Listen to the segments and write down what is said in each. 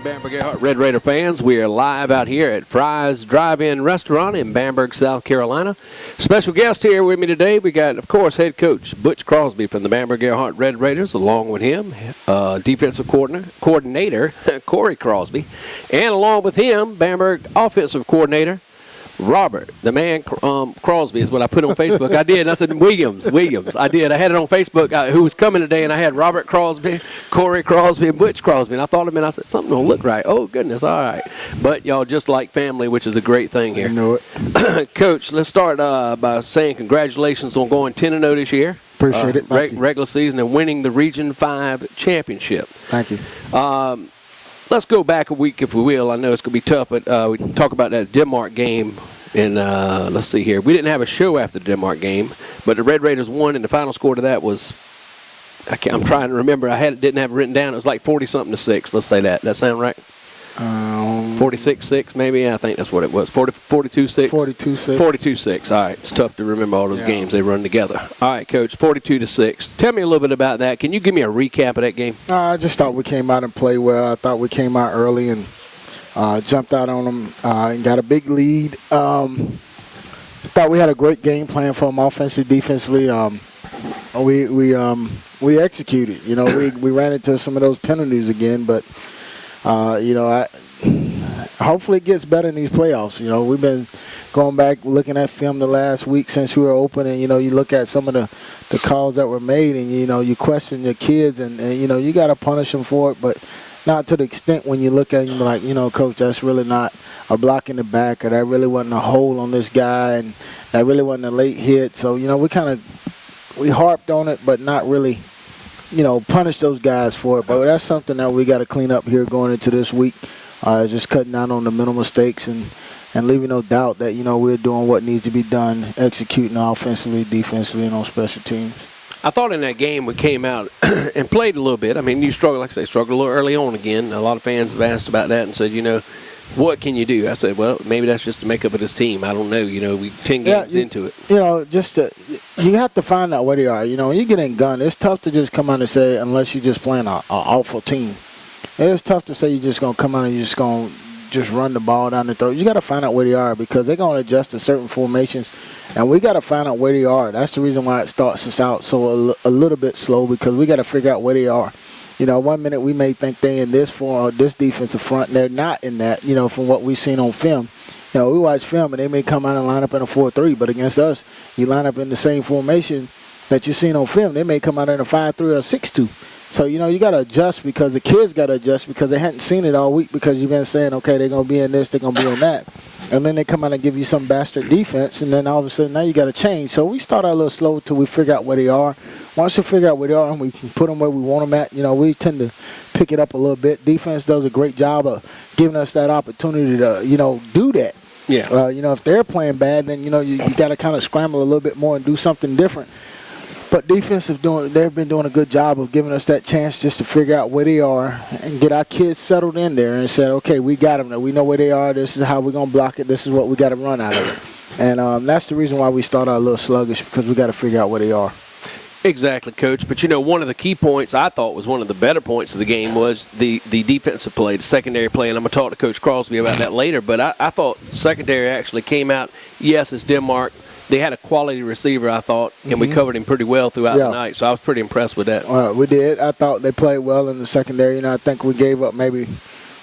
Bamberg Ehrhardt Red Raider fans. We are live out here at Fry's Drive-In Restaurant in Bamberg, South Carolina. Special guest here with me today. We got, of course, head coach Butch Crosby from the Bamberg Ehrhardt Red Raiders, along with him, defensive coordinator Corey Crosby, and along with him, Bamberg offensive coordinator Robert, the man Crosby is what I put on Facebook. I did. I said Williams. I did. I had it on Facebook. Who was coming today, and I had Robert Crosby, Corey Crosby, and Butch Crosby. And I thought of him, and I said, something don't look right. Oh, goodness. All right. But y'all just like family, which is a great thing here. I know it. Coach, let's start by saying congratulations on going 10-0 this year. Appreciate it. Regular season and winning the Region 5 championship. Thank you. Let's go back a week, if we will. I know it's going to be tough, but we can talk about that Denmark game. And let's see here. We didn't have a show after the Denmark game, but the Red Raiders won, and the final score to that was, I'm trying to remember. Didn't have it written down. It was like 40-something to 6. Let's say that. That sound right? 46-6 maybe. Yeah, I think that's what it was. 42-6. 42-6. 42-6. All right. It's tough to remember all those games. They run together. All right, Coach. 42-6. Tell me a little bit about that. Can you give me a recap of that game? I just thought we came out and played well. I thought we came out early and jumped out on them and got a big lead. Thought we had a great game plan for them offensively, defensively. We executed. You know, we ran into some of those penalties again, but hopefully it gets better in these playoffs. You know, we've been going back looking at film the last week since we were open, and you look at some of the calls that were made, and you question your kids, and you got to punish them for it, but not to the extent when you look at him like, Coach, that's really not a block in the back, or that really wasn't a hole on this guy, and that really wasn't a late hit. So, we harped on it, but not really, punish those guys for it. But that's something that we got to clean up here going into this week, just cutting down on the mental mistakes and leaving no doubt that, we're doing what needs to be done, executing offensively, defensively, and on special teams. I thought in that game we came out and played a little bit. I mean, you struggled, like I say, struggled a little early on again. A lot of fans have asked about that and said, what can you do? I said, well, maybe that's just the makeup of this team. I don't know. We 10 games into it. You have to find out where they are. When you get in gun, it's tough to just come out and say, unless you're just playing an awful team. It's tough to say you're just going to come out and you're just going to just run the ball down the throat. You got to find out where they are because they're going to adjust to certain formations, and we got to find out where they are. That's the reason why it starts us out so a little bit slow because we got to figure out where they are. 1 minute we may think they in this form or this defensive front, and they're not in that. From what we've seen on film. We watch film and they may come out and line up in a 4-3, but against us, you line up in the same formation that you've seen on film. They may come out in a 5-3 or a 6-2. So, you got to adjust because the kids got to adjust because they hadn't seen it all week because you've been saying, okay, they're going to be in this, they're going to be in that. And then they come out and give you some bastard defense, and then all of a sudden now you got to change. So we start out a little slow until we figure out where they are. Once we figure out where they are and we can put them where we want them at, we tend to pick it up a little bit. Defense does a great job of giving us that opportunity to, do that. Yeah. If they're playing bad, then, you got to kind of scramble a little bit more and do something different. But defense they've been doing a good job of giving us that chance just to figure out where they are and get our kids settled in there and said, okay, we got them there. We know where they are. This is how we're going to block it. This is what we got to run out of it. And that's the reason why we start out a little sluggish because we got to figure out where they are. Exactly, Coach. But, one of the key points I thought was one of the better points of the game was the defensive play, the secondary play. And I'm going to talk to Coach Crosby about that later. But I thought secondary actually came out, yes, it's Denmark. They had a quality receiver, I thought, and we covered him pretty well throughout the night. So I was pretty impressed with that. We did. I thought they played well in the secondary. I think we gave up maybe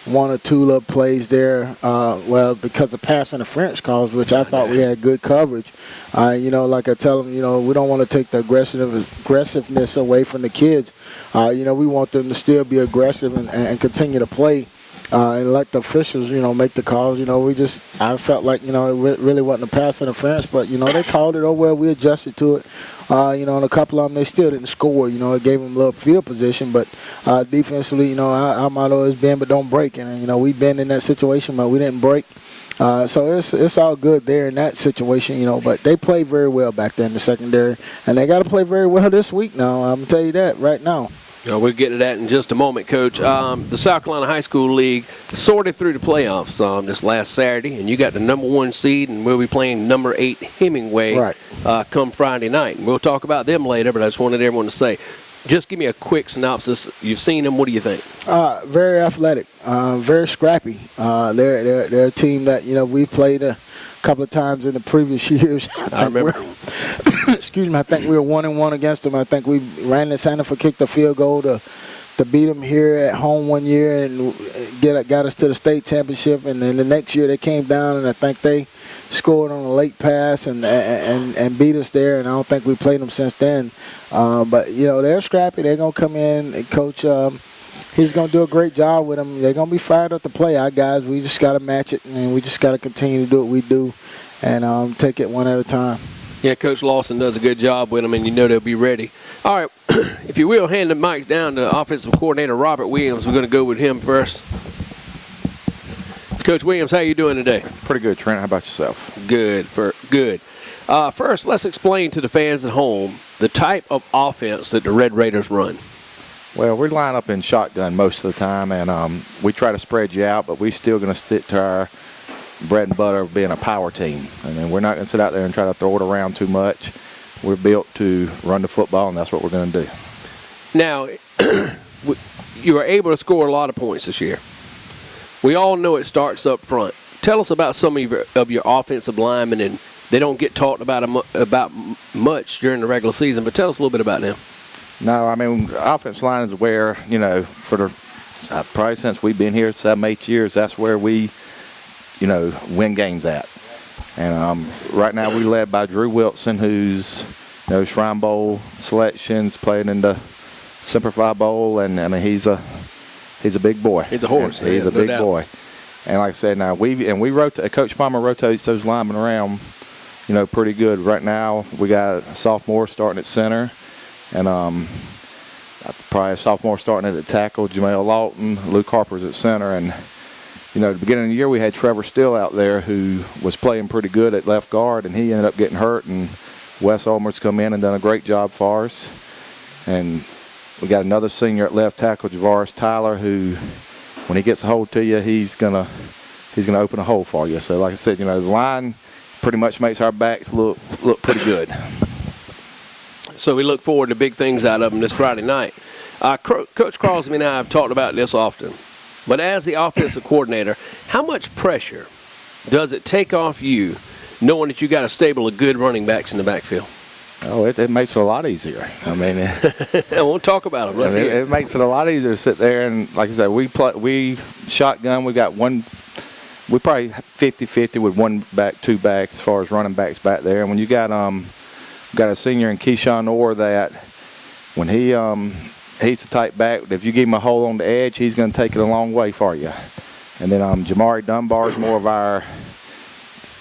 one or two little plays there, because of pass interference calls, which I thought we had good coverage. Like I tell them, we don't want to take the aggressiveness away from the kids. We want them to still be aggressive and continue to play. And let the officials, make the calls. I felt like, it really wasn't a pass interference, but, they called it. Oh, well, we adjusted to it. And a couple of them, they still didn't score. It gave them a little field position. But defensively, our motto is bend but don't break. And, we've been in that situation, but we didn't break. So it's all good there in that situation, But they played very well back there in the secondary. And they got to play very well this week now. I'm going to tell you that right now. We'll get to that in just a moment, Coach. The South Carolina High School League sorted through the playoffs this last Saturday, and you got the number 1 seed, and we'll be playing number 8 Hemingway come Friday night. And we'll talk about them later, but I just wanted everyone to say, Just give me a quick synopsis. You've seen them. What do you think? Very athletic, very scrappy. They're a team that we played a couple of times in the previous years. I remember. Excuse me. I think we were 1-1 against them. I think we ran to Santa Fe, kicked a field goal to beat them here at home one year and got us to the state championship. And then the next year they came down and I think they scored on a late pass and beat us there. And I don't think we played them since then. But they're scrappy. They're gonna come in and Coach. He's gonna do a great job with them. They're gonna be fired up to play. Our guys, we just gotta match it and we just gotta continue to do what we do and take it one at a time. Yeah, Coach Lawson does a good job with them, and they'll be ready. All right, if you will, hand the mic down to offensive coordinator Robert Williams. We're going to go with him first. Coach Williams, how you doing today? Pretty good, Trent. How about yourself? Good. First, let's explain to the fans at home the type of offense that the Red Raiders run. Well, we line up in shotgun most of the time, and we try to spread you out, but we're still going to stick to our bread and butter of being a power team. I mean, we're not going to sit out there and try to throw it around too much. We're built to run the football, and that's what we're going to do. Now, you were able to score a lot of points this year. We all know it starts up front. Tell us about some of your offensive linemen, and they don't get talked about much during the regular season, but tell us a little bit about them. No, I mean, offensive line is where, for the probably since we've been here 7-8 years, that's where we win games at. And right now we led by Drew Wilson, who's Shrine Bowl selections, playing in the Semper Fi Bowl, and I mean he's a big boy. He's a horse. He's a big boy. And like I said, now we rotate. Coach Palmer rotates those linemen around, pretty good. Right now we got a sophomore starting at center, and probably a sophomore starting at tackle, Jamel Lawton. Luke Harper's at center, and at the beginning of the year, we had Trevor Still out there who was playing pretty good at left guard, and he ended up getting hurt, and Wes Ulmer's come in and done a great job for us. And we got another senior at left tackle, Javaris Tyler, who, when he gets a hold to you, he's gonna open a hole for you. So, like I said, the line pretty much makes our backs look pretty good. So we look forward to big things out of them this Friday night. Coach Crosby and I have talked about this often. But as the offensive coordinator, how much pressure does it take off you knowing that you got a stable of good running backs in the backfield? Oh, it makes it a lot easier. I mean, I won't talk about them. It makes it a lot easier to sit there and, like I said, we shotgun. We got one. We probably 50-50 with one back, two backs as far as running backs back there. And when you got a senior in Keyshawn Orr that when he's the type back. If you give him a hole on the edge, he's going to take it a long way for you. And then Jamari Dunbar is more of our,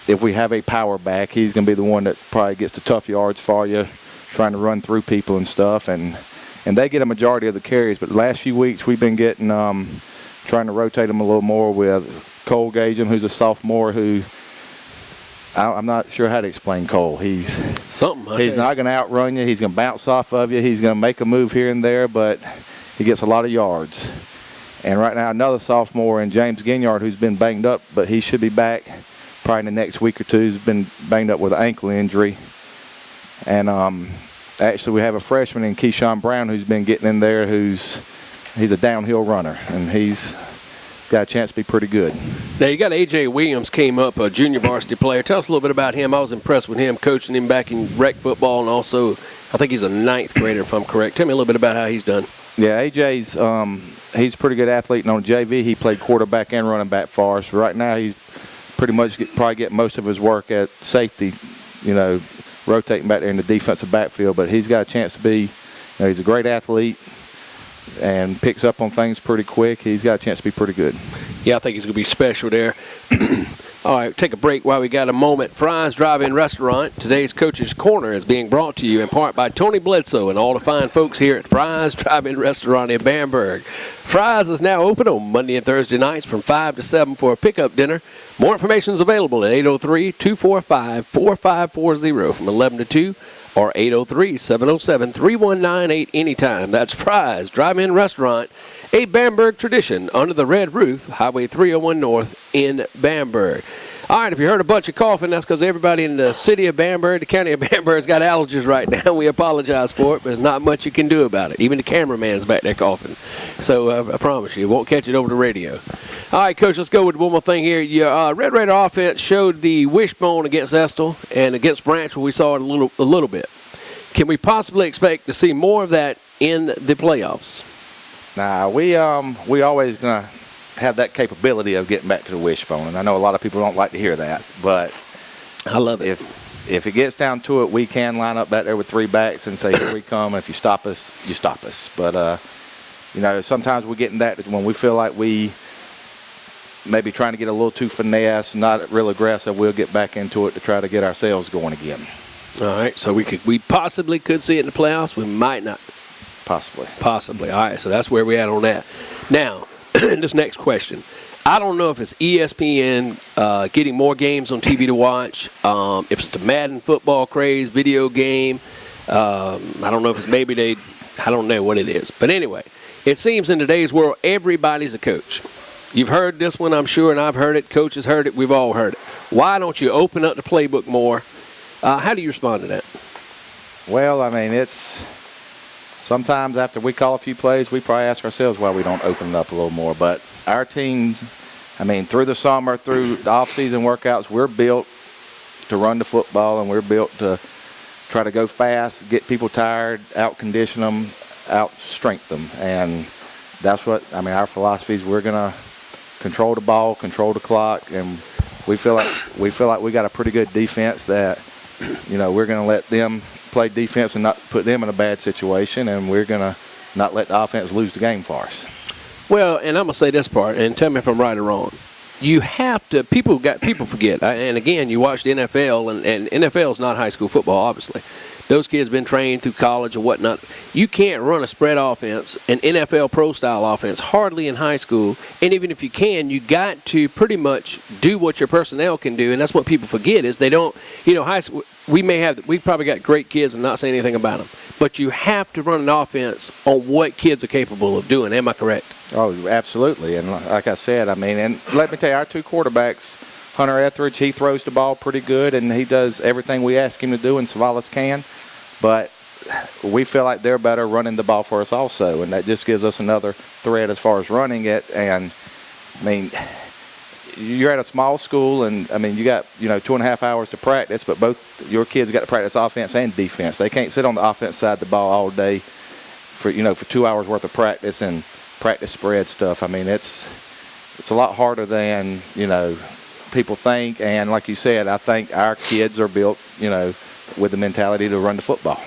if we have a power back, he's going to be the one that probably gets the tough yards for you, trying to run through people and stuff. And they get a majority of the carries. But the last few weeks we've been getting, trying to rotate them a little more with Cole Gageham, who's a sophomore who, I'm not sure how to explain Cole. He's not going to outrun you. He's going to bounce off of you. He's going to make a move here and there, but he gets a lot of yards. And right now, another sophomore in James Ginyard, who's been banged up, but he should be back probably in the next week or two. He's been banged up with an ankle injury. And actually, we have a freshman in Keyshawn Brown who's been getting in there. He's a downhill runner, and he's got a chance to be pretty good. Now, you got A.J. Williams came up, a junior varsity player. Tell us a little bit about him. I was impressed with him, coaching him back in rec football, and also I think he's a 9th grader, if I'm correct. Tell me a little bit about how he's done. Yeah, A.J.'s he's a pretty good athlete, and on JV he played quarterback and running back for us. Right now he's pretty much probably getting most of his work at safety, rotating back there in the defensive backfield. But he's got a chance to be, he's a great athlete and picks up on things pretty quick. He's got a chance to be pretty good. Yeah, I think he's going to be special there. All right, take a break while we got a moment. Fry's Drive-In Restaurant. Today's Coach's Corner is being brought to you in part by Tony Bledsoe and all the fine folks here at Fry's Drive-In Restaurant in Bamberg. Fry's is now open on Monday and Thursday nights from 5 to 7 for a pickup dinner. More information is available at 803-245-4540 from 11 to 2 or 803-707-3198 anytime. That's Fry's Drive-In Restaurant, a Bamberg tradition under the red roof, Highway 301 North in Bamberg. All right, if you heard a bunch of coughing, that's because everybody in the city of Bamberg, the county of Bamberg, has got allergies right now. We apologize for it, but there's not much you can do about it. Even the cameraman's back there coughing. So I promise you, won't catch it over the radio. All right, Coach, let's go with one more thing here. Your Red Raider offense showed the wishbone against Estill, and against Branchville we saw it a little bit. Can we possibly expect to see more of that in the playoffs? Nah, we always gonna have that capability of getting back to the wishbone, and I know a lot of people don't like to hear that, but I love it. If it gets down to it, we can line up back there with 3 backs and say, here we come, and if you stop us, you stop us. But sometimes we get in that when we feel like we maybe trying to get a little too finesse, not real aggressive, we'll get back into it to try to get ourselves going again. All right, so we possibly could see it in the playoffs. We might not. Possibly. All right, so that's where we're at on that. Now, this next question. I don't know if it's ESPN getting more games on TV to watch, if it's the Madden football craze video game. I don't know if it's I don't know what it is. But anyway, it seems in today's world, everybody's a coach. You've heard this one, I'm sure, and I've heard it. Coaches heard it. We've all heard it. Why don't you open up the playbook more? How do you respond to that? Well, I mean, it's sometimes after we call a few plays, we probably ask ourselves why we don't open it up a little more. But our team, I mean, through the summer, through the off-season workouts, we're built to run the football, and we're built to try to go fast, get people tired, out-condition them, out-strength them. And that's what, I mean, our philosophy is we're going to control the ball, control the clock, and we feel like we got a pretty good defense that, we're going to let them play defense and not put them in a bad situation, and we're going to not let the offense lose the game for us. Well, and I'm going to say this part, and tell me if I'm right or wrong. You have to, people forget, and again, you watch the NFL, and NFL is not high school football, obviously. Those kids been trained through college or whatnot. You can't run a spread offense, an NFL pro-style offense, hardly in high school. And even if you can, you got to pretty much do what your personnel can do. And that's what people forget is they don't, high school, we probably got great kids and not say anything about them. But you have to run an offense on what kids are capable of doing. Am I correct? Oh, absolutely. And like I said, I mean, and let me tell you, our 2 quarterbacks, Hunter Etheridge, he throws the ball pretty good, and he does everything we ask him to do, and Savalas can. But we feel like they're better running the ball for us also, and that just gives us another threat as far as running it. And, I mean, you're at a small school, and, I mean, you got, 2.5 hours to practice, but both your kids got to practice offense and defense. They can't sit on the offense side of the ball all day for 2 hours worth of practice and practice spread stuff. I mean, it's a lot harder than, people think. And like you said, I think our kids are built, with the mentality to run the football.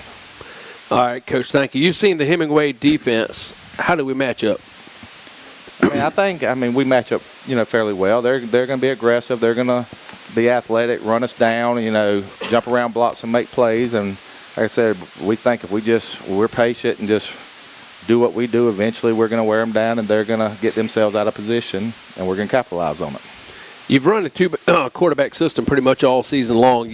All right, Coach, thank you. You've seen the Hemingway defense. How do we match up? I mean, we match up, fairly well. They're going to be aggressive. They're going to be athletic, run us down, jump around blocks and make plays. And like I said, we think if we're patient and just do what we do, eventually we're going to wear them down, and they're going to get themselves out of position, and we're going to capitalize on it. You've run a 2 quarterback system pretty much all season long.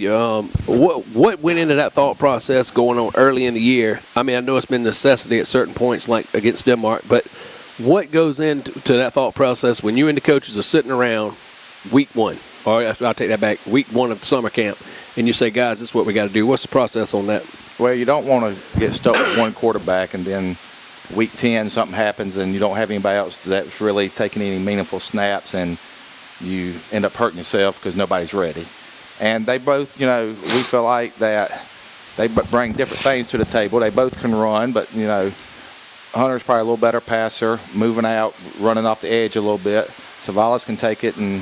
What went into that thought process going on early in the year? I mean, I know it's been necessity at certain points, like against Denmark, but what goes into that thought process when you and the coaches are sitting around week 1, or I'll take that back, week 1 of summer camp, and you say, guys, this is what we got to do? What's the process on that? Well, you don't want to get stuck with one quarterback, and then week 10 something happens and you don't have anybody else that's really taking any meaningful snaps, and you end up hurting yourself because nobody's ready. And they both, we feel like that they bring different things to the table. They both can run, but, Hunter's probably a little better passer, moving out, running off the edge a little bit. Savalas can take it, and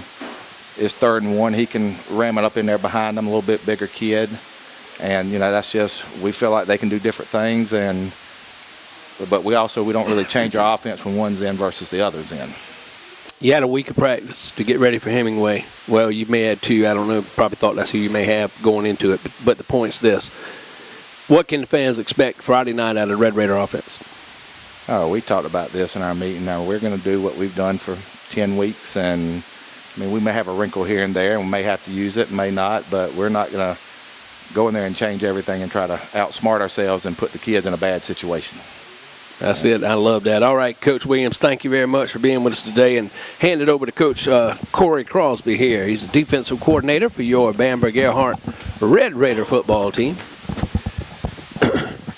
it's 3rd and 1. He can ram it up in there behind them, a little bit bigger kid. And, that's just, we feel like they can do different things. But we don't really change our offense when one's in versus the other's in. You had a week of practice to get ready for Hemingway. Well, you may have 2. I don't know. Probably thought that's who you may have going into it. But the point's this. What can the fans expect Friday night out of Red Raider offense? Oh, we talked about this in our meeting. Now, we're going to do what we've done for 10 weeks. And, I mean, we may have a wrinkle here and there, and we may have to use it, may not. But we're not going to go in there and change everything and try to outsmart ourselves and put the kids in a bad situation. That's it. I love that. All right, Coach Williams, thank you very much for being with us today. And hand it over to Coach Corey Crosby here. He's the defensive coordinator for your Bamberg Ehrhardt Red Raider football team.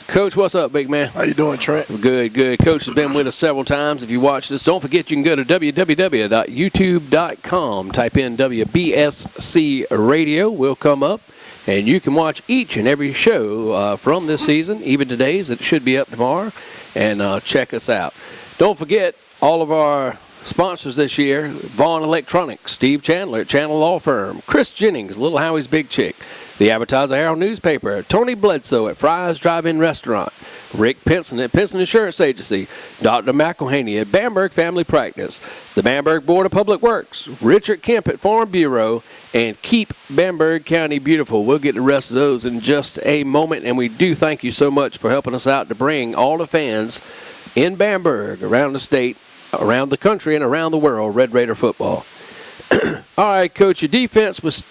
Coach, what's up, big man? How you doing, Trent? Good, good. Coach has been with us several times. If you watch this, don't forget you can go to www.youtube.com. Type in WBSC Radio. We'll come up, and you can watch each and every show from this season, even today's. It should be up tomorrow, and check us out. Don't forget all of our sponsors this year: Vaughn Electronics, Steve Chandler at Chandler Law Firm, Chris Jennings, Little Howie's Big Chick, the Advertiser Herald Newspaper, Tony Bledsoe at Fry's Drive-In Restaurant, Rick Pinson at Pinson Insurance Agency, Dr. McElhaney at Bamberg Family Practice, the Bamberg Board of Public Works, Richard Kemp at Farm Bureau, and Keep Bamberg County Beautiful. We'll get the rest of those in just a moment, and we do thank you so much for helping us out to bring all the fans in Bamberg, around the state, around the country, and around the world, Red Raider football. All right, Coach, your defense was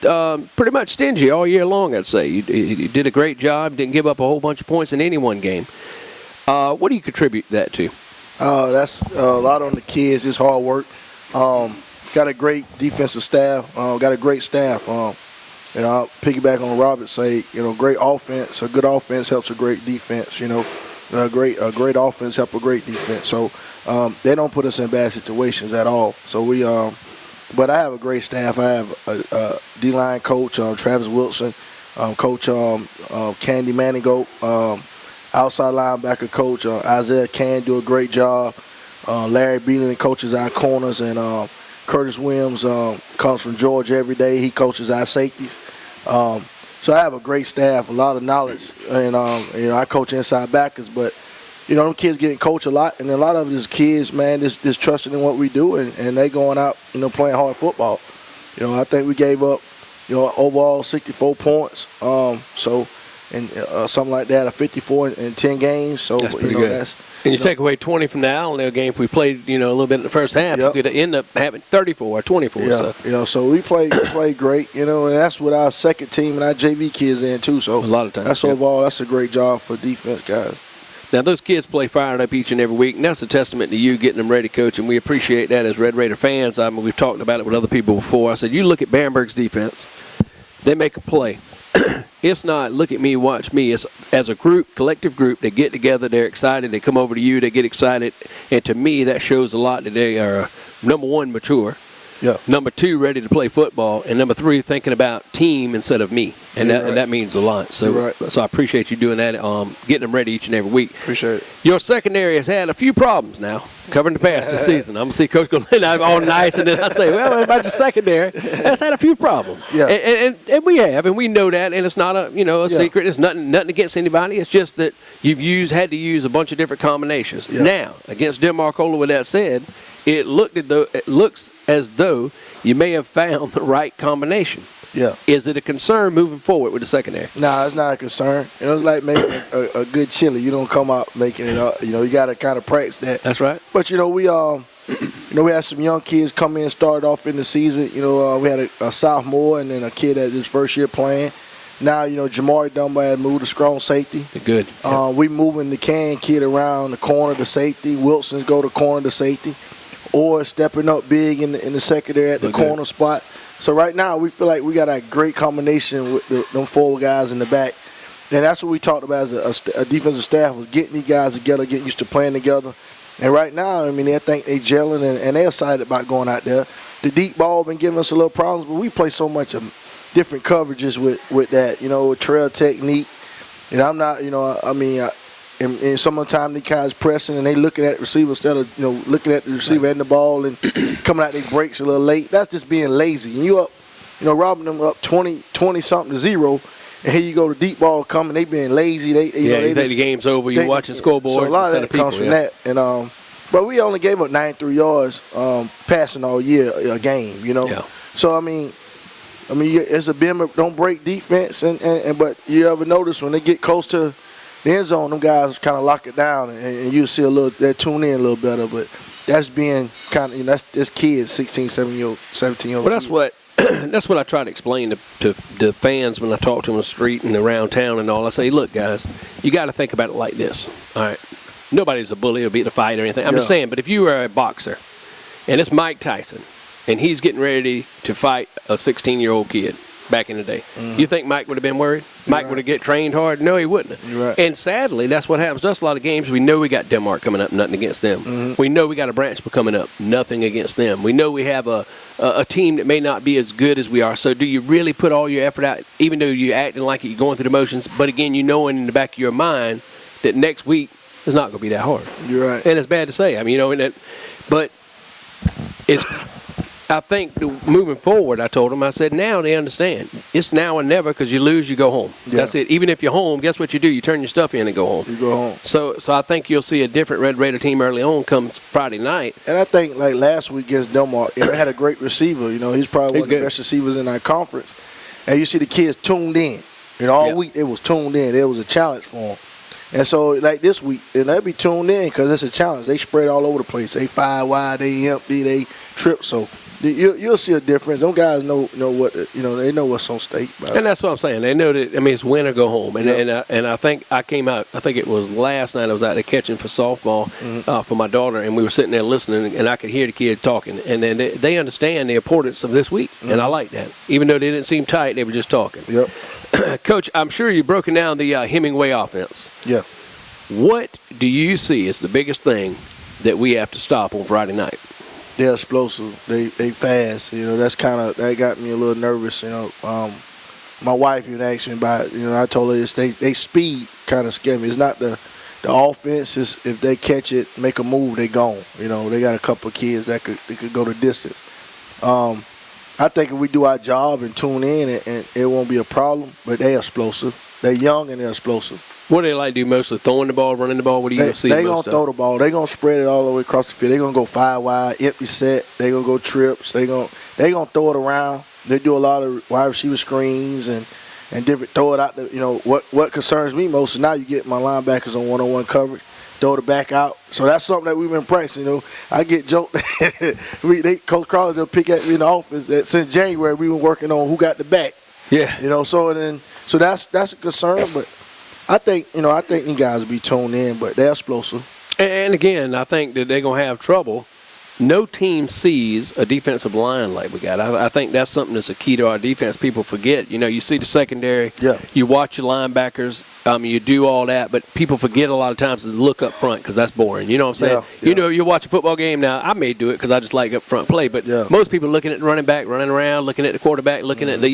pretty much stingy all year long, I'd say. You did a great job, didn't give up a whole bunch of points in any one game. What do you contribute that to? That's a lot on the kids, just hard work. Got a great defensive staff, got a great staff. I'll piggyback on Robert, say, great offense. A good offense helps a great defense, A great offense helps a great defense. So they don't put us in bad situations at all. So but I have a great staff. I have a D-line coach, Travis Wilson, Coach Candy Manigoat, outside linebacker coach Isaiah Can do a great job. Larry Beelan coaches our corners, and Curtis Williams comes from Georgia every day. He coaches our safeties. So I have a great staff, a lot of knowledge, and I coach inside backers, but them kids getting coached a lot, and a lot of it is kids, man, just trusting in what we do, and they going out, playing hard football. I think we gave up, overall 64 points. Something like that, a 54 in 10 games. So that's pretty good. And you take away 20 from the Allendale game. If we played, a little bit in the first half, yep, we could end up having 34 or 24. Yeah, so. So we played great, and that's what our second team and our JV kids in too. So a lot of times, that's overall, that's a great job for defense, guys. Now, those kids play fired up each and every week, and that's a testament to you getting them ready, Coach, and we appreciate that as Red Raider fans. We've talked about it with other people before. I said, you look at Bamberg's defense, they make a play. It's not look at me, watch me. It's as a group, collective group, they get together, they're excited, they come over to you, they get excited, and to me that shows a lot that they are, number one, mature. Yeah. Number two, ready to play football, and number three, thinking about team instead of me, and that means a lot. So, right. So I appreciate you doing that, getting them ready each and every week. Appreciate it. Your secondary has had a few problems now, covering the pass this season. I'm gonna see Coach go all nice, and then I say, well, what about your secondary? That's had a few problems. Yeah. And we have, and we know that, and it's not a secret. It's nothing against anybody. It's just that you've had to use a bunch of different combinations. Yeah. Now, against Denmark-Ola, with that said, it looks as though you may have found the right combination. Yeah. Is it a concern moving forward with the secondary? Nah, it's not a concern. It's like making a good chili. You don't come out making it up. You got to kind of practice that. That's right. But we had some young kids come in, started off in the season. We had a sophomore and then a kid at his first year playing. Now, Jamari Dunbar had moved to strong safety. Good. We moving the kid around the corner to safety. Wilson's go to corner to safety. Or stepping up big in the secondary at the corner spot. So right now we feel like we got a great combination with them four guys in the back. And that's what we talked about as a defensive staff, was getting these guys together, getting used to playing together. And right now, they think they gelling and they're excited about going out there. The deep ball been giving us a little problems, but we play so much of different coverages with that, trail technique. And I'm not, and some of the time the guys pressing and they looking at the receiver instead of looking at the receiver and the ball and coming out their breaks a little late. That's just being lazy. And you up, robbing them up 20 something to 0, and here you go to deep ball coming. They being lazy. They think the game's over. You're watching scoreboards. So a lot of that comes from that. And but we only gave up 93 yards passing all year a game. Yeah. So it's a bend don't break defense, and but you ever notice when they get close to the end zone, them guys kind of lock it down, and you see they tune in a little better. But that's being kind of that's kids, 16, 17-year-old. Well, that's what I try to explain to fans when I talk to them on the street and around town and all. I say, look, guys, you got to think about it like this. All right, nobody's a bully or beat a fight or anything. I'm just saying, but if you were a boxer and it's Mike Tyson and he's getting ready to fight a 16-year-old kid back in the day, you think Mike would have been worried? Mike would have get trained hard? No, he wouldn't have. Right. And sadly, that's what happens to us a lot of games. We know we got Denmark coming up, nothing against them. We know we got a Branchville coming up, nothing against them. We know we have a team that may not be as good as we are. So do you really put all your effort out, even though you're acting like you're going through the motions, but again, you know in the back of your mind that next week is not going to be that hard. You're right. And it's bad to say. I mean, but it's, I think moving forward, I told them, I said, now they understand. It's now or never, because you lose, you go home. Yeah. That's it. Even if you're home, guess what you do? You turn your stuff in and go home. You go home. So I think you'll see a different Red Raider team early on come Friday night. And I think, like last week against Denmark, they had a great receiver. He's probably one of the best receivers in our conference. And you see the kids tuned in. All week it was tuned in. It was a challenge for them. And so, like this week, they'll be tuned in because it's a challenge. They spread all over the place. They 5 wide, they empty, they trip. So you'll see a difference. Those guys know what they know what's on stake. And that's what I'm saying. They know that. I mean, it's win or go home. And I think I came out. I think it was last night. I was out there catching for softball for my daughter, and we were sitting there listening, and I could hear the kids talking, and then they understand the importance of this week, and I like that. Even though they didn't seem tight, they were just talking. Yep. Coach, I'm sure you've broken down the Hemingway offense. Yeah. What do you see as the biggest thing that we have to stop on Friday night? They're explosive. They fast. That's that got me a little nervous. My wife even asked me about it. I told her they speed kind of scare me. It's not the offense. It's if they catch it, make a move, they gone. They got a couple of kids that could go the distance. I think if we do our job and tune in, and it won't be a problem. But they're explosive. They're young and they're explosive. What do they like to do mostly? Throwing the ball, running the ball? What do you see? They're going to throw the ball. They're going to spread it all the way across the field. They're going to go 5 wide, empty set. They're going to go trips. They're going to throw it around. They do a lot of wide receiver screens and different, throw it out. What concerns me most is now you get my linebackers on one-on-one coverage, throw it back out. So that's something that we've been practicing. I get joked. Coach Carlos will pick at me in the office that since January we've been working on who got the back. Yeah. So that's a concern, but I think these guys will be tuned in, but they're explosive. And again, I think that they're going to have trouble. No team sees a defensive line like we got. I think that's something that's a key to our defense. People forget. You see the secondary. Yeah. You watch your linebackers. You do all that, but people forget a lot of times to look up front because that's boring. You know what I'm saying? Yeah. You watch a football game now. I may do it because I just like up front play, but most people looking at the running back, running around, looking at the quarterback, looking at the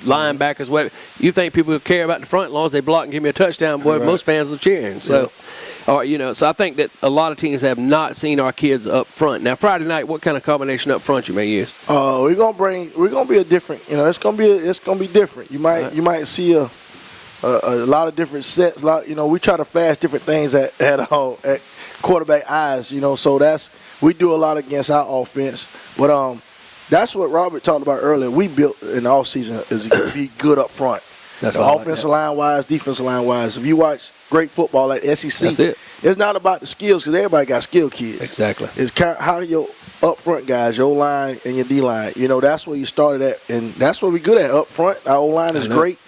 linebackers. What you think people care about the front? As long as they block and give me a touchdown, boy, right. Most fans are cheering. So. So I think that a lot of teams have not seen our kids up front. Now Friday night, what kind of combination up front you may use? We're gonna be a different. It's gonna be different. You might see a lot of different sets. We try to flash different things at quarterback eyes. So we do a lot against our offense, but that's what Robert talked about earlier. We built in the offseason is to be good up front. That's offensive line wise, defensive line wise. If you watch great football like SEC, it's not about the skills because everybody got skilled kids. Exactly. It's kind of how your up front guys, your line and your D line. That's where you started at, and that's what we're good at up front. Our O line is great.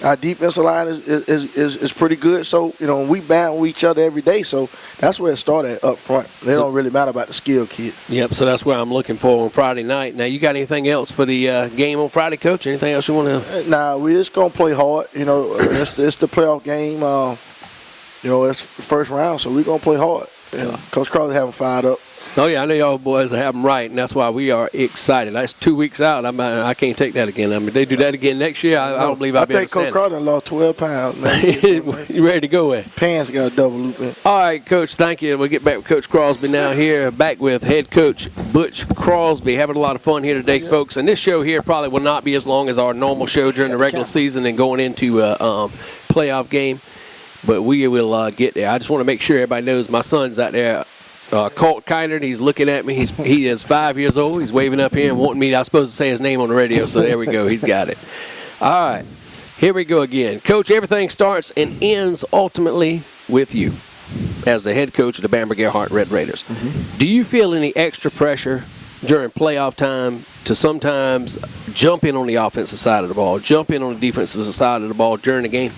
Our defensive line is pretty good. So we battle with each other every day. So that's where it started up front. They don't really matter about the skill kid. Yep. So that's where I'm looking for on Friday night. Now you got anything else for the game on Friday, Coach? Anything else you want to? Nah, we just gonna play hard. It's the playoff game. It's first round, so we're gonna play hard. And Coach Carly have them fired up. Oh, yeah, I know y'all boys have them right, and that's why we are excited. That's 2 weeks out. I can't take that again. If they do that again next year, I don't believe I'll be able to stand it. I think Coach Carter lost 12 pounds, man. You ready to go in? Pants got a double loop in. All right, Coach, thank you. We'll get back with Coach Crosby now here, back with head coach Butch Crosby. Having a lot of fun here today, folks. And this show here probably will not be as long as our normal show during the regular season and going into a playoff game, but we will get there. I just want to make sure everybody knows my son's out there. Colt Kiner, he's looking at me. He is 5 years old. He's waving up here and wanting me. I supposed to say his name on the radio, so there we go. He's got it. All right, here we go again. Coach, everything starts and ends ultimately with you as the head coach of the Bamberg Ehrhardt Red Raiders. Mm-hmm. Do you feel any extra pressure during playoff time to sometimes jump in on the offensive side of the ball, jump in on the defensive side of the ball during the game?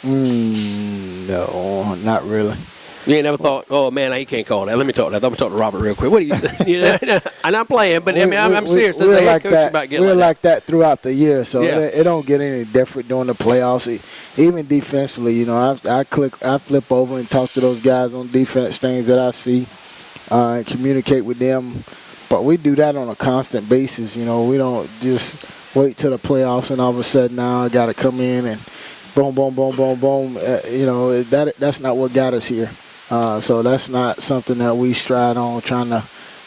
No, not really. You ain't never thought, oh man, he can't call that. Let me talk to that. I'm gonna talk to Robert real quick. What do you and I'm playing, but I'm serious. As a head coach, about getting we're like that throughout the year, so Yeah. it don't get any different during the playoffs. Even defensively, you know, I flip over and talk to those guys on defense, things that I see, and communicate with them. But we do that on a constant basis. You know, we don't just wait till the playoffs and all of a sudden now I got to come in and boom, boom, boom, boom, boom. You know, that's not what got us here. So that's not something that we stride on,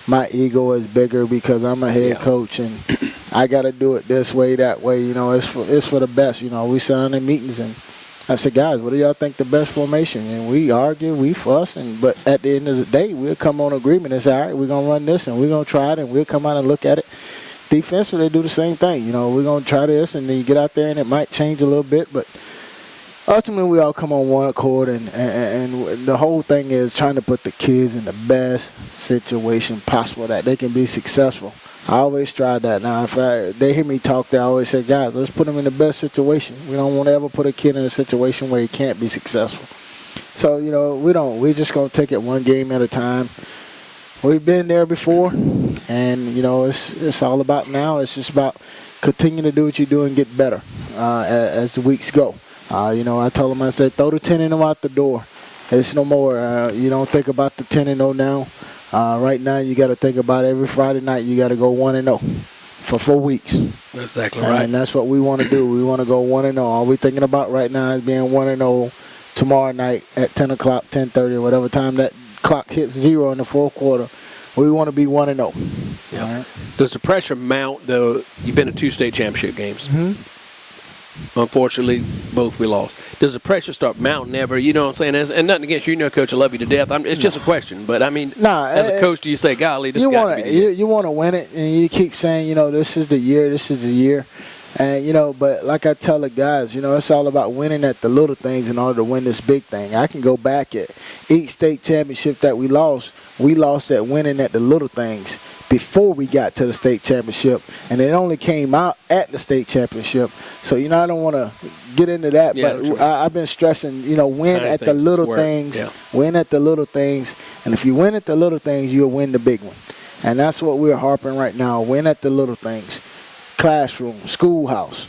my ego is bigger because I'm a head coach and I got to do it this way, that way. You know, it's for the best. You know, we sit down in meetings and I said, guys, what do y'all think the best formation? And we argue, we fuss, but at the end of the day, we'll come on agreement and say, all right, we're going to run this and we're going to try it and we'll come out and look at it. Defensively, they do the same thing. You know, we're going to try this and then you get out there and it might change a little bit, but ultimately, we all come on one accord, and the whole thing is trying to put the kids in the best situation possible that they can be successful. I always try that. Now, if they hear me talk, they always say, guys, let's put them in the best situation. We don't want to ever put a kid in a situation where he can't be successful. So, you know, we're just going to take it one game at a time. We've been there before, and, you know, it's all about now. It's just about continuing to do what you do and get better as the weeks go. You know, I told them, I said, throw the 10-0 out the door. It's no more. You don't think about the 10-0 now. Right now, you got to think about every Friday night you got to go 1-0 for 4 weeks. That's exactly right. And that's what we want to do. We want to go 1-0. All we're thinking about right now is being 1-0 tomorrow night at 10 o'clock, 10:30, whatever time that clock hits 0 in the fourth quarter. We want to be 1-0. Yeah. Right. Does the pressure mount, though? You've been to 2 state championship games. Mm-hmm. Unfortunately, both we lost. Does the pressure start mounting ever? You know what I'm saying? And nothing against you, Coach. I love you to death. It's just a question. But, I mean, as a coach, do you say, golly, this got to be the year? You want to win it, and you keep saying, you know, this is the year, this is the year. And, you know, but like I tell the guys, you know, it's all about winning at the little things in order to win this big thing. I can go back at each state championship that we lost at winning at the little things before we got to the state championship, and it only came out at the state championship. So, you know, I don't want to get into that, but I've been stressing, you know, win at the little things, win at the little things, and if you win at the little things, you'll win the big one. And that's what we're harping right now, win at the little things. Classroom, schoolhouse,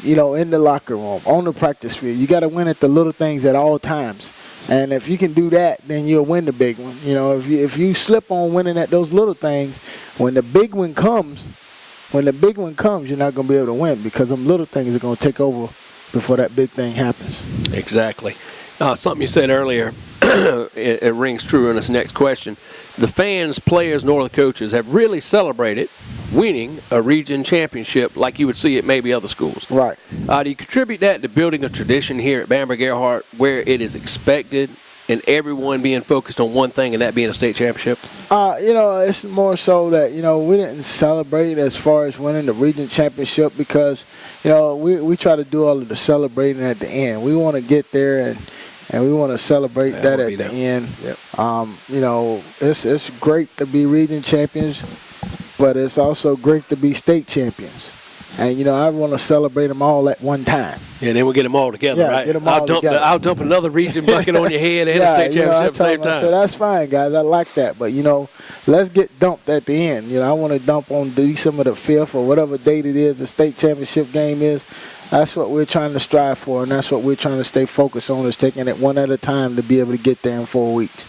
you know, in the locker room, on the practice field. You got to win at the little things at all times. And if you can do that, then you'll win the big one. You know, if you slip on winning at those little things, when the big one comes, you're not going to be able to win because them little things are going to take over before that big thing happens. Exactly. Something you said earlier, it rings true in this next question. The fans, players, nor the coaches have really celebrated winning a region championship like you would see at maybe other schools. Right. Do you contribute that to building a tradition here at Bamberg Ehrhardt where it is expected and everyone being focused on one thing and that being a state championship? You know, it's more so that, you know, we didn't celebrate as far as winning the region championship because, you know, we try to do all of the celebrating at the end. We want to get there and we want to celebrate that at the end. Yep. You know, it's great to be region champions, but it's also great to be state champions. And, you know, I want to celebrate them all at one time. Yeah, then we'll get them all together, right? Get them all together. I'll dump another region bucket on your head and a state championship at the same time. So that's fine, guys. I like that. But, you know, let's get dumped at the end. You know, I want to dump on December the 5th or whatever date it is the state championship game is. That's what we're trying to strive for, and that's what we're trying to stay focused on is taking it one at a time to be able to get there in 4 weeks.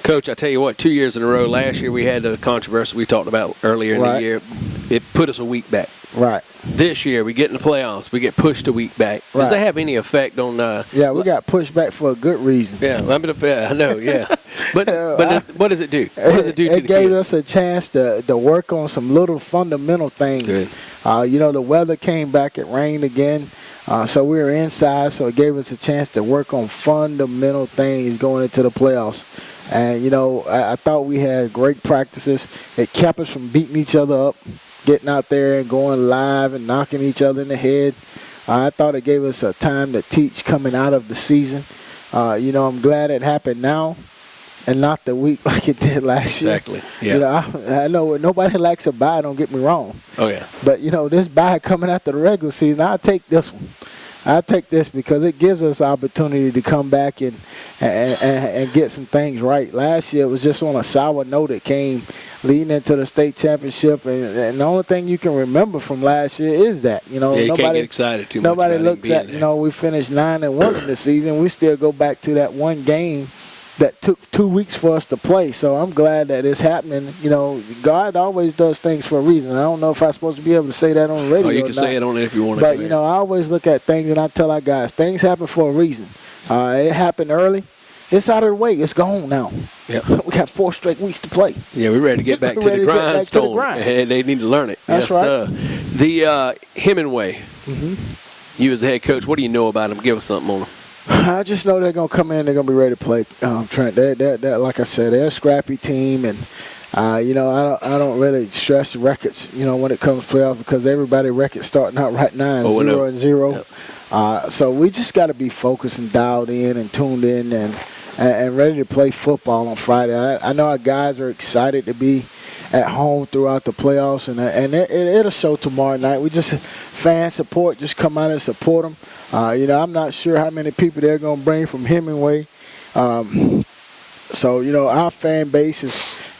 Coach, I tell you what, 2 years in a row, last year we had the controversy we talked about earlier in the year. It put us a week back. Right. This year, we get in the playoffs, we get pushed a week back. Does that have any effect on Yeah, we got pushed back for a good reason. Yeah, I know, yeah. But what does it do? What does it do to the kids? It gave us a chance to work on some little fundamental things. Good. You know, the weather came back, it rained again. So we were inside, so it gave us a chance to work on fundamental things going into the playoffs. And, you know, I thought we had great practices. It kept us from beating each other up, getting out there and going live and knocking each other in the head. I thought it gave us a time to teach coming out of the season. You know, I'm glad it happened now and not the week like it did last year. Exactly, yeah. You know, I know nobody likes a bye, don't get me wrong. Oh, yeah. But, you know, this bye coming after the regular season, I'll take this one. I take this because it gives us opportunity to come back and get some things right. Last year it was just on a sour note. It came leading into the state championship, and the only thing you can remember from last year is that, you can't nobody get excited too much. Nobody about looks at, we finished 9-1 in the season. We still go back to that one game that took 2 weeks for us to play. So I'm glad that it's happening. God always does things for a reason. I don't know if I'm supposed to be able to say that on the radio. Oh, you can say it on it if you want to. But, I always look at things and I tell our guys, things happen for a reason. It happened early. It's out of the way. It's gone now. Yep. We got 4 straight weeks to play. Yeah, we're ready to get back to the grindstone. And they need to learn it. That's right. The Hemingway, you as the head coach, what do you know about him? Give us something on him. I just know they're going to come in. They're going to be ready to play. Trent, they're, like I said, they're a scrappy team. And, I don't really stress the records, when it comes to playoffs, because everybody records starting out right now is 0-0. Yep. So we just got to be focused and dialed in and tuned in and ready to play football on Friday. I know our guys are excited to be at home throughout the playoffs, and it'll show tomorrow night. We just fan support, just come out and support them. I'm not sure how many people they're going to bring from Hemingway. So our fan base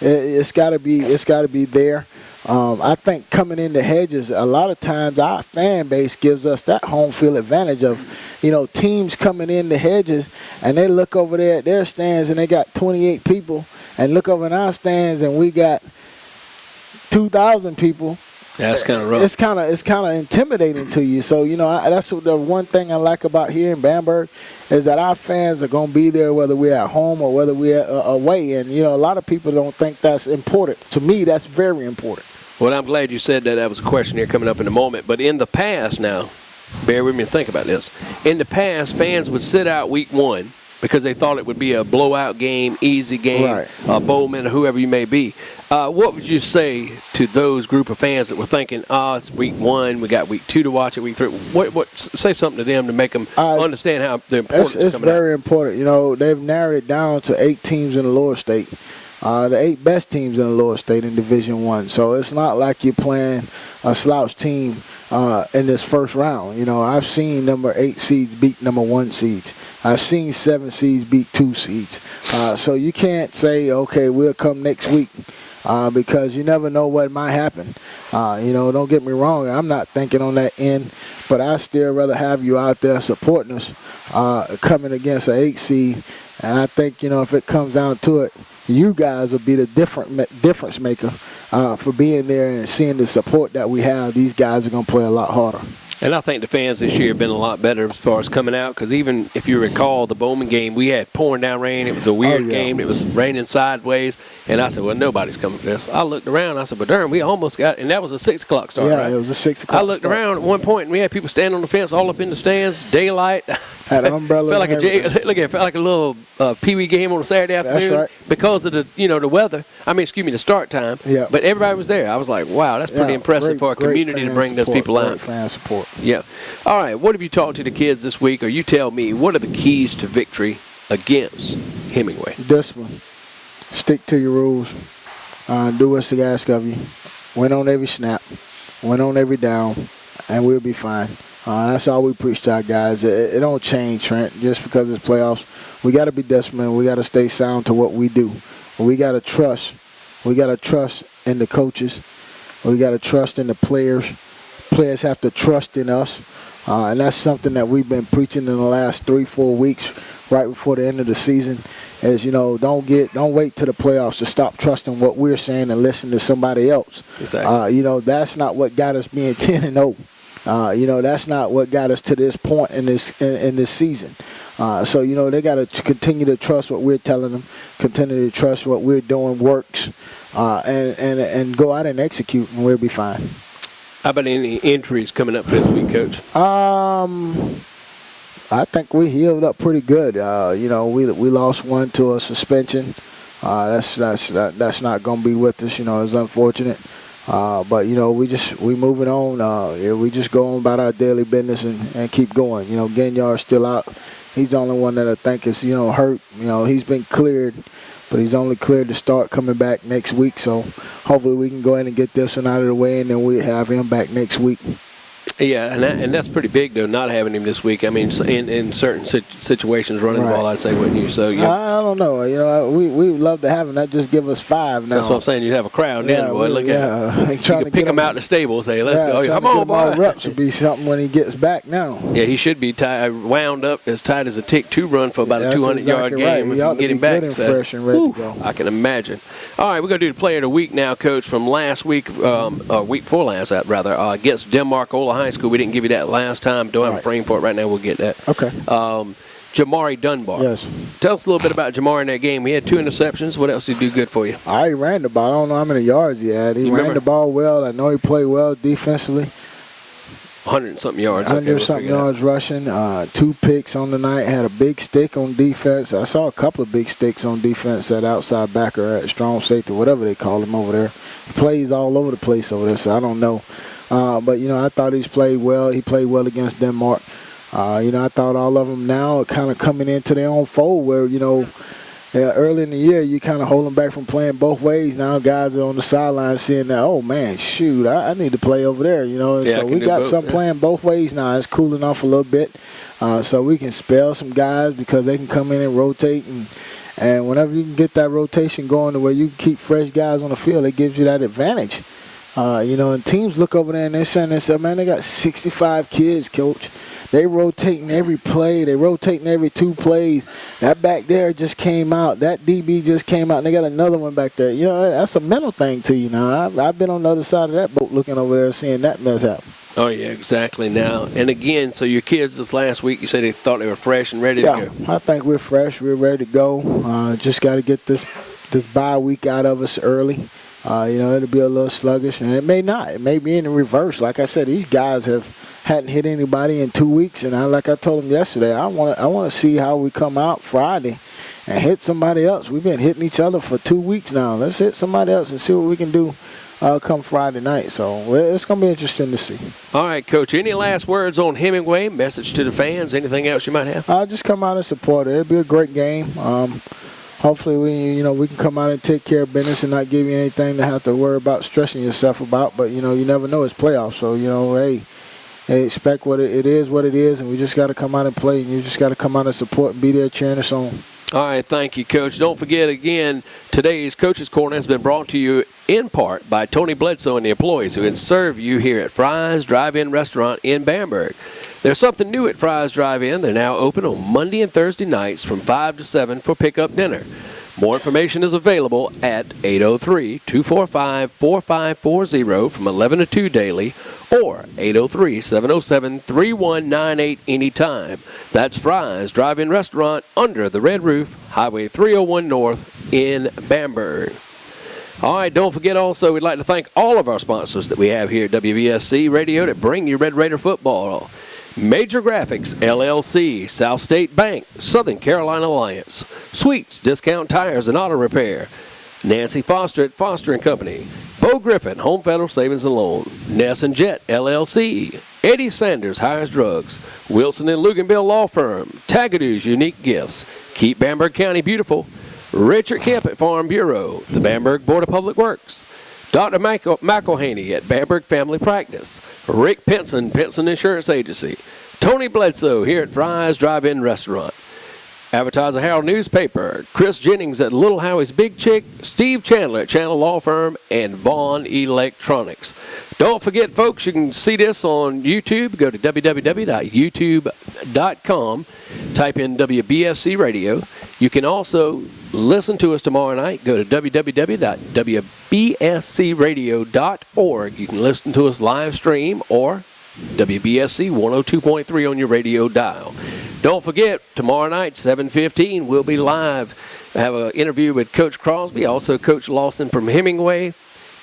it's got to be there. I think coming into Hedges, a lot of times our fan base gives us that home field advantage of, teams coming into Hedges and they look over there at their stands and they got 28 people, and look over in our stands and we got 2,000 people. That's kind of rough. It's kind of intimidating to you. So that's the one thing I like about here in Bamberg is that our fans are going to be there whether we're at home or whether we're away. And a lot of people don't think that's important. To me, that's very important. Well, I'm glad you said that. That was a question here coming up in a moment. But in the past now, bear with me and think about this. In the past, fans would sit out week 1 because they thought it would be a blowout game, easy game, right. Bowman or whoever you may be. What would you say to those group of fans that were thinking, it's week 1, we got week 2 to watch it, week 3? Say something to them to make them understand how the importance it's very important. They've narrowed it down to 8 teams in the lower state. The 8 best teams in the lower state in Division I. So it's not like you're playing a slouch team in this first round. I've seen number 8 seeds beat number 1 seeds. I've seen 7 seeds beat 2 seeds. So you can't say, okay, we'll come next week because you never know what might happen. Don't get me wrong. I'm not thinking on that end, but I still rather have you out there supporting us coming against an 8 seed. And I think, if it comes down to it, you guys will be the difference maker for being there and seeing the support that we have. These guys are going to play a lot harder. And I think the fans this year have been a lot better as far as coming out, because even if you recall the Bowman game, we had pouring down rain. It was a weird game. It was raining sideways. And I said, well, nobody's coming for this. I looked around. I said, but darn, we almost got – and that was a 6 o'clock start, yeah, right? It was a 6 o'clock I looked around at one point, and we had people standing on the fence all up in the stands, daylight. Had umbrellas. Felt like a little pee-wee game on a Saturday afternoon. That's right. Because of the weather. The start time. Yeah. But everybody was there. I was like, wow, that's pretty impressive for a community to bring those people out. Great fan support. Yeah. All right, what have you talked to the kids this week, or you tell me, what are the keys to victory against Hemingway? Discipline. Stick to your rules. Do what's the ask of you. Win on every snap. Win on every down, and we'll be fine. That's all we preach to our guys. It don't change, Trent, just because it's playoffs. We got to be disciplined. We got to stay sound to what we do. We got to trust. We got to trust in the coaches. We got to trust in the players. Players have to trust in us. And that's something that we've been preaching in the last 3-4 weeks right before the end of the season is, don't wait till the playoffs to stop trusting what we're saying and listen to somebody else. Exactly. That's not what got us being 10-0. That's not what got us to this point in this season. So, they got to continue to trust what we're telling them, continue to trust what we're doing works, and go out and execute, and we'll be fine. How about any injuries coming up this week, Coach? I think we healed up pretty good. We lost one to a suspension. That's not going to be with us. It's unfortunate. But we moving on. We just go on about our daily business and keep going. Ganyard's still out. He's the only one that I think is hurt. He's been cleared, but he's only cleared to start coming back next week. So hopefully we can go ahead and get this one out of the way, and then we have him back next week. Yeah, and that's pretty big, though, not having him this week. I mean, in certain situations, running the ball, I'd say, wouldn't you? So I don't know. You know, we would love to have him. That just give us 5 now. That's what I'm saying. You'd have a crowd then, boy. Look at it. You could pick him out in the stable and say, let's go. Come on, boy. Reps would be something when he gets back now. Yeah, he should be wound up as tight as a tick to run for about a 200-yard game if you can get him back. Fresh and ready to go. I can imagine. All right, we're going to do the player of the week now, Coach, from last week, week before last, rather, against Denmark Ola High School. We didn't give you that last time. Don't have a frame for it right now. We'll get that. Okay. Jamari Dunbar. Yes. Tell us a little bit about Jamari in that game. He had 2 interceptions. What else did he do good for you? He ran the ball. I don't know how many yards he had. He ran the ball well. I know he played well defensively. 100-something yards. 100-something yards rushing. 2 picks on the night. Had a big stick on defense. I saw a couple of big sticks on defense at outside backer, at strong safety, whatever they call him over there. He plays all over the place over there, so I don't know. But, you know, I thought he's played well. He played well against Denmark. You know, I thought all of them now are kind of coming into their own fold where, you know, early in the year, you kind of hold them back from playing both ways. Now guys are on the sideline seeing that, oh, man, shoot, I need to play over there, you know. And so we got some playing both ways now. It's cooling off a little bit. So we can spell some guys because they can come in and rotate. And whenever you can get that rotation going to where you can keep fresh guys on the field, it gives you that advantage. You know, and teams look over there and they're saying, man, they got 65 kids, coach. They rotating every play. They rotating every 2 plays. That back there just came out. That DB just came out, and they got another one back there. You know, that's a mental thing to you now. I've been on the other side of that boat looking over there seeing that mess happen. Oh, yeah, exactly. Now, and again, so your kids this last week, you said they thought they were fresh and ready to go. I think we're fresh. We're ready to go. Just got to get this bye week out of us early. You know, it'll be a little sluggish, and it may not. It may be in the reverse. Like I said, these guys hadn't hit anybody in 2 weeks, and like I told them yesterday, I want to see how we come out Friday and hit somebody else. We've been hitting each other for 2 weeks now. Let's hit somebody else and see what we can do come Friday night. So it's going to be interesting to see. All right, Coach, any last words on Hemingway, message to the fans, anything else you might have? I'll just come out and support it. It'll be a great game. Hopefully we can come out and take care of business and not give you anything to have to worry about stressing yourself about. But, you know, you never know. It's playoffs. So, you know, hey, expect what it is, and we just got to come out and play. And you just got to come out and support and be there cheering us on. All right, thank you, Coach. Don't forget, again, today's Coach's Corner has been brought to you in part by Tony Bledsoe and the employees who can serve you here at Fry's Drive-In Restaurant in Bamberg. There's something new at Fry's Drive-In. They're now open on Monday and Thursday nights from 5 to 7 for pickup dinner. More information is available at 803-245-4540 from 11 to 2 daily or 803-707-3198 anytime. That's Fry's Drive-In Restaurant under the Red Roof, Highway 301 North in Bamberg. All right, don't forget also, we'd like to thank all of our sponsors that we have here at WBSC Radio that bring you Red Raider football. Major Graphics, LLC, South State Bank, Southern Carolina Alliance, Sweets, Discount Tires and Auto Repair, Nancy Foster at Foster & Company, Bo Griffin, Home Federal Savings and Loan, Ness and Jet, LLC, Eddie Sanders Hires Drugs, Wilson and Luganville Law Firm, Tagadoo's Unique Gifts, Keep Bamberg County Beautiful, Richard Kemp at Farm Bureau, the Bamberg Board of Public Works, Dr. McElhaney at Bamberg Family Practice, Rick Pinson, Pinson Insurance Agency, Tony Bledsoe here at Fry's Drive-In Restaurant, Advertiser Herald Newspaper, Chris Jennings at Little Howie's Big Chick, Steve Chandler at Chandler Law Firm, and Vaughn Electronics. Don't forget, folks, you can see this on YouTube. Go to www.youtube.com, type in WBSC Radio. You can also listen to us tomorrow night. Go to www.wbscradio.org. You can listen to us live stream or WBSC 102.3 on your radio dial. Don't forget, tomorrow night, 7:15, we'll be live. I have an interview with Coach Crosby, also Coach Lawson from Hemingway.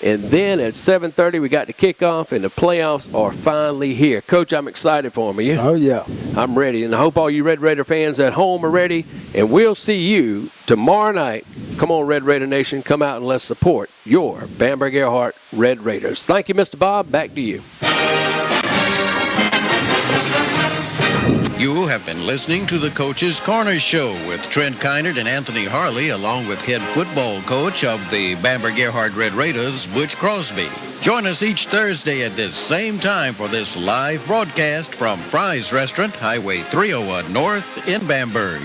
And then at 7:30, we got the kickoff, and the playoffs are finally here. Coach, I'm excited for them. Are you? Oh, yeah. I'm ready, and I hope all you Red Raider fans at home are ready. And we'll see you tomorrow night. Come on, Red Raider Nation. Come out and let's support your Bamberg Ehrhardt Red Raiders. Thank you, Mr. Bob. Back to you. You have been listening to the Coach's Corner Show with Trent Kynert and Anthony Harley, along with head football coach of the Bamberg Ehrhardt Red Raiders, Butch Crosby. Join us each Thursday at this same time for this live broadcast from Fry's Restaurant, Highway 301 North in Bamberg.